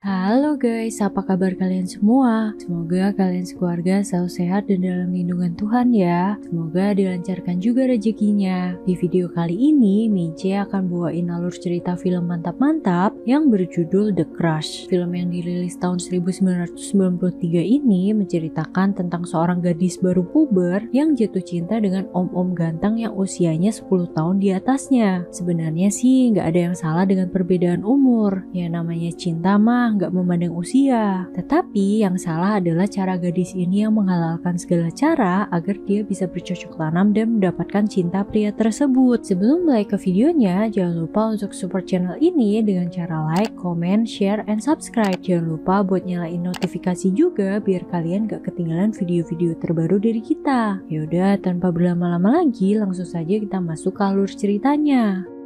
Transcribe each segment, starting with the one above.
Halo guys, apa kabar kalian semua? Semoga kalian sekeluarga selalu sehat dan dalam lindungan Tuhan ya. Semoga dilancarkan juga rezekinya. Di video kali ini, Mice akan bawain alur cerita film mantap-mantap yang berjudul The Crush. Film yang dirilis tahun 1993 ini menceritakan tentang seorang gadis baru puber yang jatuh cinta dengan om-om ganteng yang usianya 10 tahun di atasnya. Sebenarnya sih nggak ada yang salah dengan perbedaan umur. Ya namanya cinta mah nggak memandang usia. Tetapi yang salah adalah cara gadis ini yang menghalalkan segala cara agar dia bisa bercocok tanam dan mendapatkan cinta pria tersebut. Sebelum mulai ke videonya, jangan lupa untuk support channel ini dengan cara like, comment, share, and subscribe. Jangan lupa buat nyalain notifikasi juga biar kalian gak ketinggalan video-video terbaru dari kita. Yaudah, tanpa berlama-lama lagi, langsung saja kita masuk ke alur ceritanya.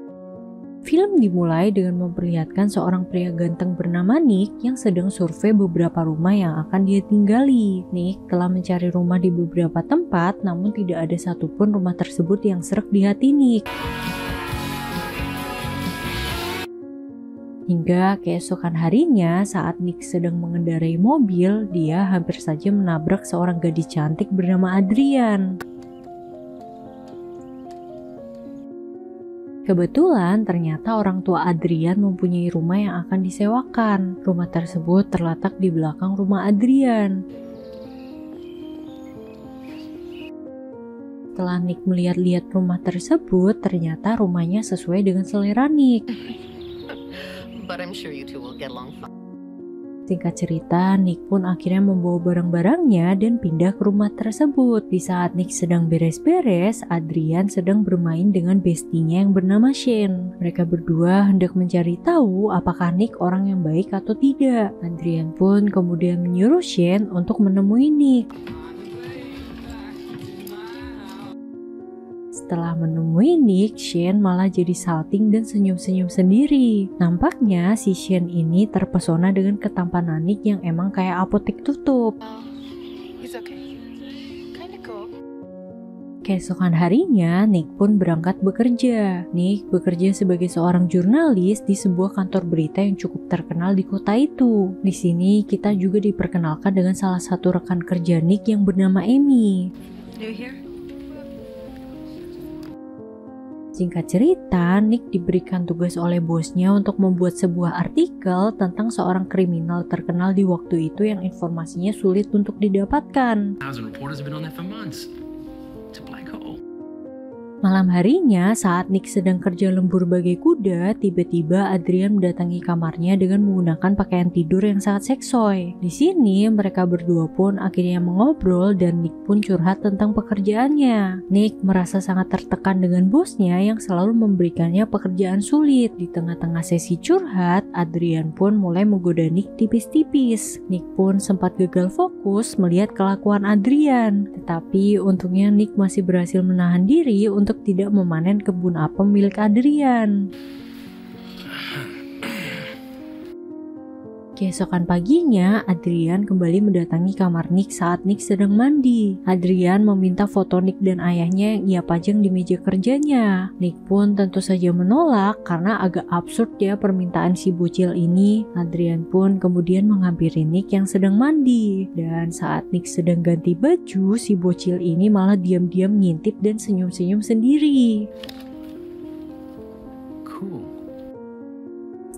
Film dimulai dengan memperlihatkan seorang pria ganteng bernama Nick yang sedang survei beberapa rumah yang akan dia tinggali. Nick telah mencari rumah di beberapa tempat, namun tidak ada satupun rumah tersebut yang serak di hati Nick. Hingga keesokan harinya, saat Nick sedang mengendarai mobil, dia hampir saja menabrak seorang gadis cantik bernama Adrian. Kebetulan ternyata orang tua Adrian mempunyai rumah yang akan disewakan. Rumah tersebut terletak di belakang rumah Adrian. Setelah Nick melihat-lihat rumah tersebut, ternyata rumahnya sesuai dengan selera Nick. But I'm sure you two will get along fine. Singkat cerita, Nick pun akhirnya membawa barang-barangnya dan pindah ke rumah tersebut. Di saat Nick sedang beres-beres, Adrian sedang bermain dengan bestinya yang bernama Shane. Mereka berdua hendak mencari tahu apakah Nick orang yang baik atau tidak. Adrian pun kemudian menyuruh Shane untuk menemui Nick. Setelah menemui Nick, Shane malah jadi salting dan senyum-senyum sendiri. Nampaknya si Shane ini terpesona dengan ketampanan Nick yang emang kayak apotek tutup. He's okay. Kinda cool. Keesokan harinya, Nick pun berangkat bekerja. Nick bekerja sebagai seorang jurnalis di sebuah kantor berita yang cukup terkenal di kota itu. Di sini kita juga diperkenalkan dengan salah satu rekan kerja Nick yang bernama Amy. New here? Singkat cerita, Nick diberikan tugas oleh bosnya untuk membuat sebuah artikel tentang seorang kriminal terkenal di waktu itu yang informasinya sulit untuk didapatkan. Reporters have been on that for months. It's a black hole. Malam harinya, saat Nick sedang kerja lembur bagai kuda, tiba-tiba Adrian mendatangi kamarnya dengan menggunakan pakaian tidur yang sangat seksoi. Di sini, mereka berdua pun akhirnya mengobrol dan Nick pun curhat tentang pekerjaannya. Nick merasa sangat tertekan dengan bosnya yang selalu memberikannya pekerjaan sulit. Di tengah-tengah sesi curhat, Adrian pun mulai menggoda Nick tipis-tipis. Nick pun sempat gagal fokus melihat kelakuan Adrian. Tetapi untungnya Nick masih berhasil menahan diri untuk tidak memanen kebun apem milik Adrian. Keesokan paginya, Adrian kembali mendatangi kamar Nick saat Nick sedang mandi. Adrian meminta foto Nick dan ayahnya yang ia pajang di meja kerjanya. Nick pun tentu saja menolak karena agak absurd ya permintaan si bocil ini. Adrian pun kemudian menghampiri Nick yang sedang mandi. Dan saat Nick sedang ganti baju, si bocil ini malah diam-diam ngintip dan senyum-senyum sendiri. Cool.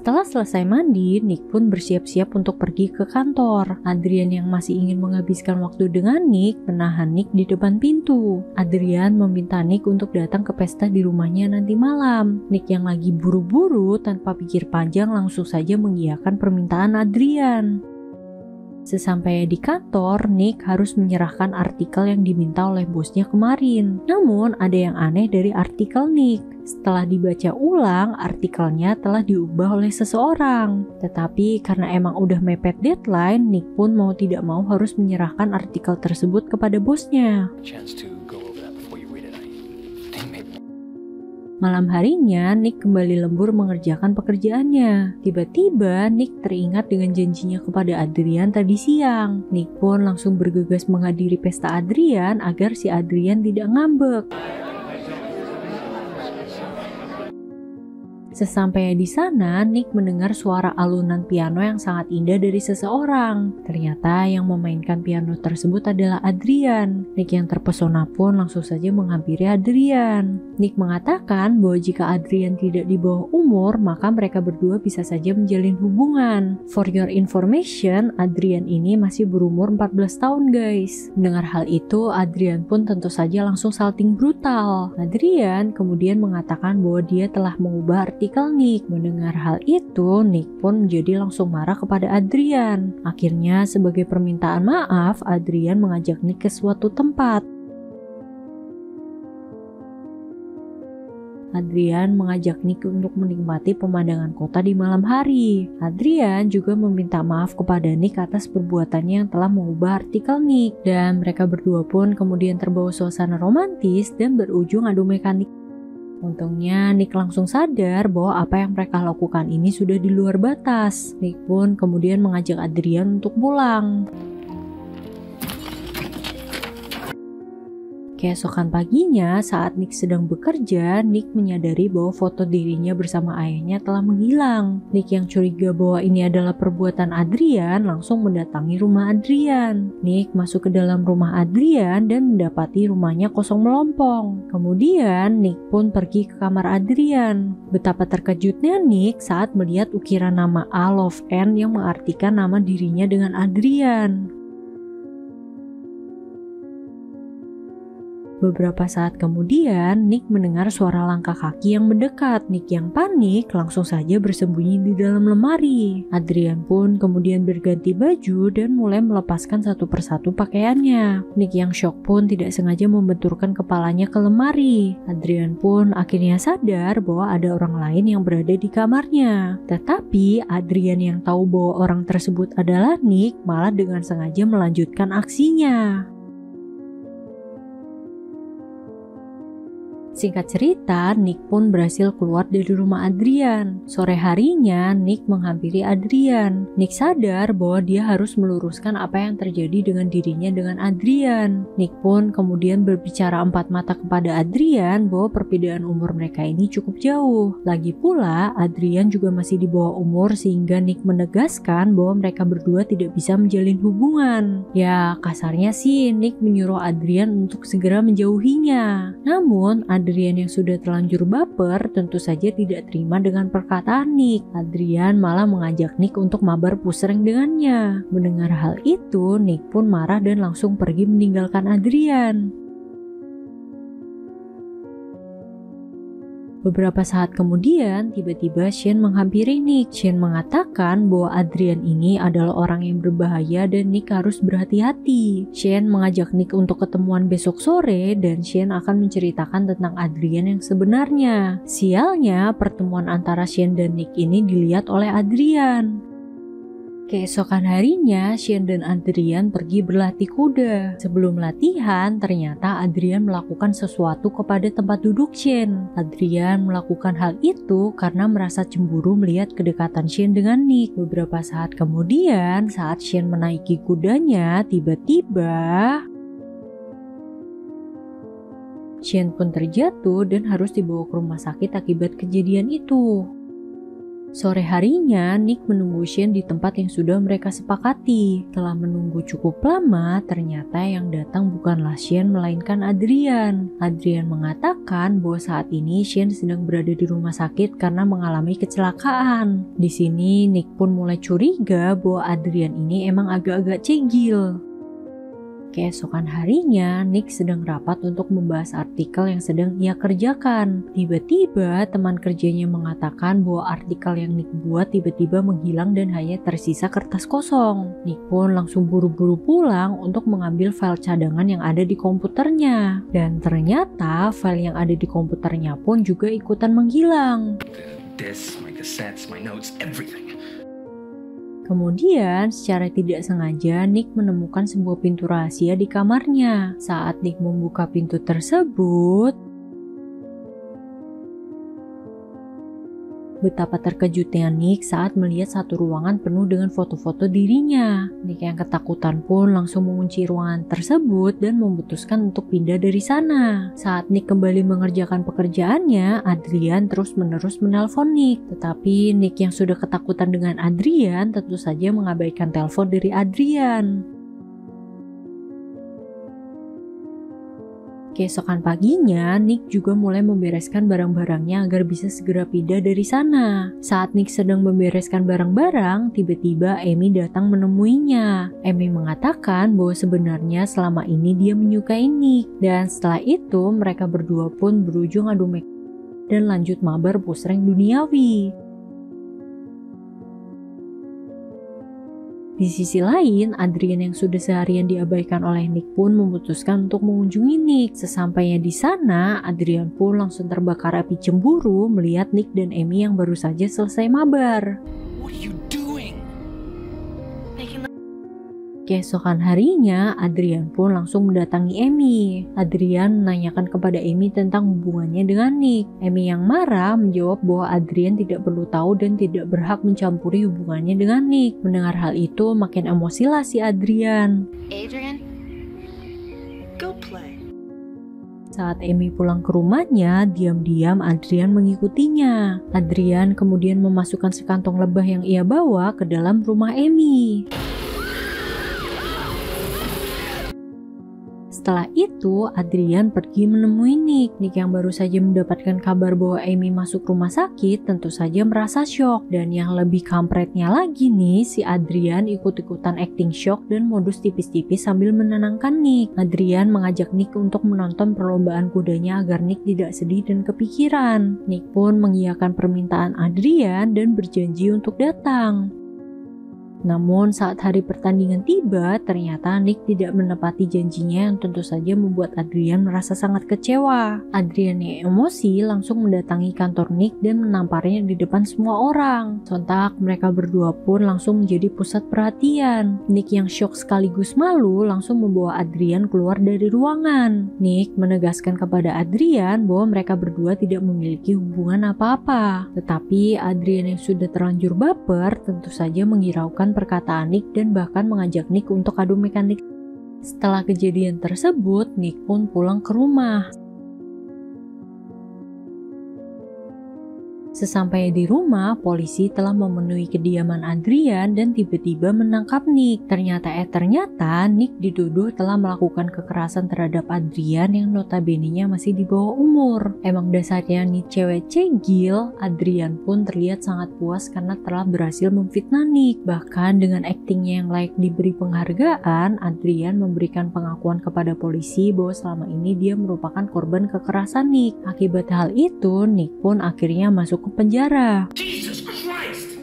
Setelah selesai mandi, Nick pun bersiap-siap untuk pergi ke kantor. Adrian yang masih ingin menghabiskan waktu dengan Nick menahan Nick di depan pintu. Adrian meminta Nick untuk datang ke pesta di rumahnya nanti malam. Nick yang lagi buru-buru tanpa pikir panjang langsung saja mengiyakan permintaan Adrian. Sesampainya di kantor, Nick harus menyerahkan artikel yang diminta oleh bosnya kemarin. Namun, ada yang aneh dari artikel Nick. Setelah dibaca ulang, artikelnya telah diubah oleh seseorang. Tetapi karena emang udah mepet deadline, Nick pun mau tidak mau harus menyerahkan artikel tersebut kepada bosnya. Malam harinya, Nick kembali lembur mengerjakan pekerjaannya. Tiba-tiba, Nick teringat dengan janjinya kepada Adrian tadi siang. Nick pun langsung bergegas menghadiri pesta Adrian agar si Adrian tidak ngambek. Sesampainya di sana, Nick mendengar suara alunan piano yang sangat indah dari seseorang. Ternyata yang memainkan piano tersebut adalah Adrian. Nick yang terpesona pun langsung saja menghampiri Adrian. Nick mengatakan bahwa jika Adrian tidak di bawah umur, maka mereka berdua bisa saja menjalin hubungan. For your information, Adrian ini masih berumur 14 tahun guys. Mendengar hal itu, Adrian pun tentu saja langsung salting brutal. Adrian kemudian mengatakan bahwa dia telah mengubah artikel Nick. Mendengar hal itu, Nick pun menjadi langsung marah kepada Adrian. Akhirnya sebagai permintaan maaf, Adrian mengajak Nick ke suatu tempat. Adrian mengajak Nick untuk menikmati pemandangan kota di malam hari. Adrian juga meminta maaf kepada Nick atas perbuatannya yang telah mengubah artikel Nick. Dan mereka berdua pun kemudian terbawa suasana romantis dan berujung adu mekanik. Untungnya Nick langsung sadar bahwa apa yang mereka lakukan ini sudah di luar batas. Nick pun kemudian mengajak Adrian untuk pulang. Keesokan paginya, saat Nick sedang bekerja, Nick menyadari bahwa foto dirinya bersama ayahnya telah menghilang. Nick yang curiga bahwa ini adalah perbuatan Adrian langsung mendatangi rumah Adrian. Nick masuk ke dalam rumah Adrian dan mendapati rumahnya kosong melompong. Kemudian Nick pun pergi ke kamar Adrian. Betapa terkejutnya Nick saat melihat ukiran nama A Love N yang mengartikan nama dirinya dengan Adrian. Beberapa saat kemudian, Nick mendengar suara langkah kaki yang mendekat. Nick yang panik langsung saja bersembunyi di dalam lemari. Adrian pun kemudian berganti baju dan mulai melepaskan satu persatu pakaiannya. Nick yang shock pun tidak sengaja membenturkan kepalanya ke lemari. Adrian pun akhirnya sadar bahwa ada orang lain yang berada di kamarnya. Tetapi Adrian yang tahu bahwa orang tersebut adalah Nick malah dengan sengaja melanjutkan aksinya. Singkat cerita, Nick pun berhasil keluar dari rumah Adrian. Sore harinya, Nick menghampiri Adrian. Nick sadar bahwa dia harus meluruskan apa yang terjadi dengan dirinya dengan Adrian. Nick pun kemudian berbicara empat mata kepada Adrian bahwa perbedaan umur mereka ini cukup jauh. Lagi pula, Adrian juga masih di bawah umur sehingga Nick menegaskan bahwa mereka berdua tidak bisa menjalin hubungan. Ya, kasarnya sih Nick menyuruh Adrian untuk segera menjauhinya. Namun, Adrian yang sudah terlanjur baper tentu saja tidak terima dengan perkataan Nick. Adrian malah mengajak Nick untuk mabar pusreng dengannya. Mendengar hal itu, Nick pun marah dan langsung pergi meninggalkan Adrian. Beberapa saat kemudian, tiba-tiba Shane menghampiri Nick. Shane mengatakan bahwa Adrian ini adalah orang yang berbahaya dan Nick harus berhati-hati. Shane mengajak Nick untuk ketemuan besok sore dan Shane akan menceritakan tentang Adrian yang sebenarnya. Sialnya, pertemuan antara Shane dan Nick ini dilihat oleh Adrian. Keesokan harinya, Shane dan Adrian pergi berlatih kuda. Sebelum latihan, ternyata Adrian melakukan sesuatu kepada tempat duduk Shane. Adrian melakukan hal itu karena merasa cemburu melihat kedekatan Shane dengan Nick. Beberapa saat kemudian, saat Shane menaiki kudanya, tiba-tiba Shane pun terjatuh dan harus dibawa ke rumah sakit akibat kejadian itu. Sore harinya, Nick menunggu Shane di tempat yang sudah mereka sepakati. Setelah menunggu cukup lama, ternyata yang datang bukanlah Shane melainkan Adrian. Adrian mengatakan bahwa saat ini Shane sedang berada di rumah sakit karena mengalami kecelakaan. Di sini, Nick pun mulai curiga bahwa Adrian ini emang agak-agak cegil. Keesokan harinya, Nick sedang rapat untuk membahas artikel yang sedang ia kerjakan. Tiba-tiba, teman kerjanya mengatakan bahwa artikel yang Nick buat tiba-tiba menghilang dan hanya tersisa kertas kosong. Nick pun langsung buru-buru pulang untuk mengambil file cadangan yang ada di komputernya. Dan ternyata, file yang ada di komputernya pun juga ikutan menghilang. This, my cassettes, my notes, everything. Kemudian, secara tidak sengaja, Nick menemukan sebuah pintu rahasia di kamarnya. Saat Nick membuka pintu tersebut, Betapa terkejutnya Nick saat melihat satu ruangan penuh dengan foto-foto dirinya. Nick yang ketakutan pun langsung mengunci ruangan tersebut dan memutuskan untuk pindah dari sana. Saat Nick kembali mengerjakan pekerjaannya, Adrian terus-menerus menelpon Nick. Tetapi Nick yang sudah ketakutan dengan Adrian tentu saja mengabaikan telepon dari Adrian. Keesokan paginya, Nick juga mulai membereskan barang-barangnya agar bisa segera pindah dari sana. Saat Nick sedang membereskan barang-barang, tiba-tiba Amy datang menemuinya. Amy mengatakan bahwa sebenarnya selama ini dia menyukai Nick. Dan setelah itu, mereka berdua pun berujung adu mek dan lanjut mabar pusreng duniawi. Di sisi lain, Adrian yang sudah seharian diabaikan oleh Nick pun memutuskan untuk mengunjungi Nick. Sesampainya di sana, Adrian pun langsung terbakar api cemburu melihat Nick dan Amy yang baru saja selesai mabar. What are you doing? Keesokan harinya, Adrian pun langsung mendatangi Amy. Adrian menanyakan kepada Amy tentang hubungannya dengan Nick. Amy yang marah menjawab bahwa Adrian tidak perlu tahu dan tidak berhak mencampuri hubungannya dengan Nick. Mendengar hal itu, makin emosilah si Adrian. Adrian, go play. Saat Amy pulang ke rumahnya, diam-diam Adrian mengikutinya. Adrian kemudian memasukkan sekantong lebah yang ia bawa ke dalam rumah Amy. Setelah itu, Adrian pergi menemui Nick. Nick yang baru saja mendapatkan kabar bahwa Amy masuk rumah sakit tentu saja merasa syok. Dan yang lebih kampretnya lagi nih, si Adrian ikut-ikutan acting shock dan modus tipis-tipis sambil menenangkan Nick. Adrian mengajak Nick untuk menonton perlombaan kudanya agar Nick tidak sedih dan kepikiran. Nick pun mengiyakan permintaan Adrian dan berjanji untuk datang. Namun saat hari pertandingan tiba, ternyata Nick tidak menepati janjinya yang tentu saja membuat Adrian merasa sangat kecewa. Adrian yang emosi langsung mendatangi kantor Nick dan menamparnya di depan semua orang. Sontak mereka berdua pun langsung menjadi pusat perhatian. Nick yang syok sekaligus malu langsung membawa Adrian keluar dari ruangan. Nick menegaskan kepada Adrian bahwa mereka berdua tidak memiliki hubungan apa-apa. Tetapi Adrian yang sudah terlanjur baper tentu saja menghiraukan perkataan Nick dan bahkan mengajak Nick untuk adu mekanik. Setelah kejadian tersebut, Nick pun pulang ke rumah. Sesampainya di rumah, polisi telah memenuhi kediaman Adrian dan tiba-tiba menangkap Nick. Ternyata Nick dituduh telah melakukan kekerasan terhadap Adrian yang notabene-nya masih di bawah umur. Emang dasarnya Nick cewek cegil, Adrian pun terlihat sangat puas karena telah berhasil memfitnah Nick. Bahkan dengan aktingnya yang layak diberi penghargaan, Adrian memberikan pengakuan kepada polisi bahwa selama ini dia merupakan korban kekerasan Nick. Akibat hal itu, Nick pun akhirnya masuk ke penjara. Jesus Christ!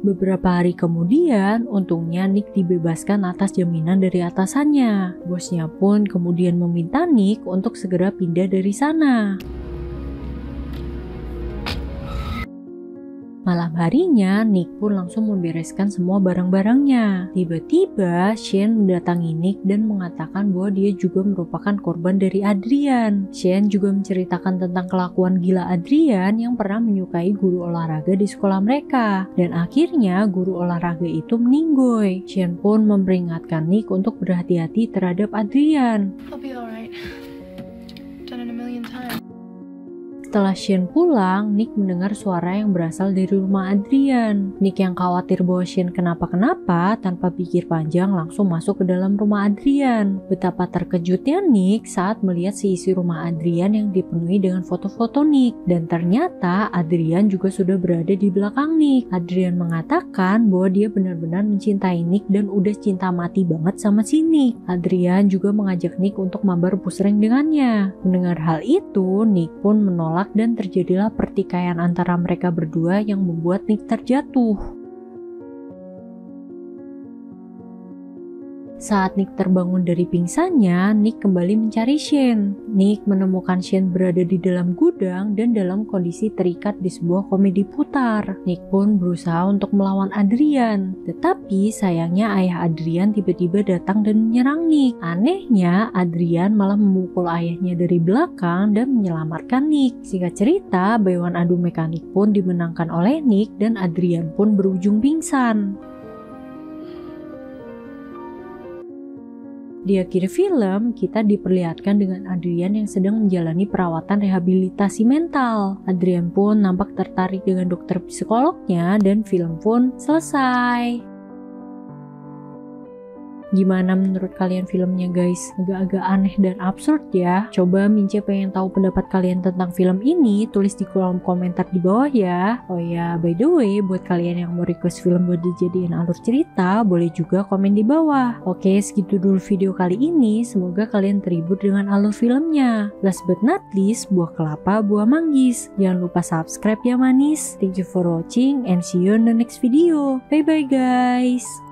Beberapa hari kemudian, untungnya Nick dibebaskan atas jaminan dari atasannya. Bosnya pun kemudian meminta Nick untuk segera pindah dari sana. Malam harinya, Nick pun langsung membereskan semua barang-barangnya. Tiba-tiba, Shane mendatangi Nick dan mengatakan bahwa dia juga merupakan korban dari Adrian. Shane juga menceritakan tentang kelakuan gila Adrian yang pernah menyukai guru olahraga di sekolah mereka. Dan akhirnya, guru olahraga itu meninggoy. Shane pun memperingatkan Nick untuk berhati-hati terhadap Adrian. I'll be alright. Done it a million times. Setelah Shane pulang, Nick mendengar suara yang berasal dari rumah Adrian. Nick yang khawatir bahwa Shane kenapa-kenapa, tanpa pikir panjang langsung masuk ke dalam rumah Adrian. Betapa terkejutnya Nick saat melihat seisi rumah Adrian yang dipenuhi dengan foto-foto Nick. Dan ternyata Adrian juga sudah berada di belakang Nick. Adrian mengatakan bahwa dia benar-benar mencintai Nick dan udah cinta mati banget sama si Nick. Adrian juga mengajak Nick untuk mabar pusreng dengannya. Mendengar hal itu, Nick pun menolak dan terjadilah pertikaian antara mereka berdua yang membuat Nick terjatuh. Saat Nick terbangun dari pingsannya, Nick kembali mencari Shane. Nick menemukan Shane berada di dalam gudang dan dalam kondisi terikat di sebuah komedi putar. Nick pun berusaha untuk melawan Adrian, tetapi sayangnya ayah Adrian tiba-tiba datang dan menyerang Nick. Anehnya, Adrian malah memukul ayahnya dari belakang dan menyelamatkan Nick. Singkat cerita, bayuan adu mekanik pun dimenangkan oleh Nick dan Adrian pun berujung pingsan. Di akhir film, kita diperlihatkan dengan Adrian yang sedang menjalani perawatan rehabilitasi mental. Adrian pun nampak tertarik dengan dokter psikolognya dan film pun selesai. Gimana menurut kalian filmnya guys? Agak-agak aneh dan absurd ya. Coba Mince pengen tahu pendapat kalian tentang film ini, tulis di kolom komentar di bawah ya. Oh ya, by the way, buat kalian yang mau request film buat dijadiin alur cerita, boleh juga komen di bawah. Oke, segitu dulu video kali ini. Semoga kalian terhibur dengan alur filmnya. Last but not least, buah kelapa, buah manggis. Jangan lupa subscribe ya manis. Thank you for watching and see you in the next video. Bye bye guys.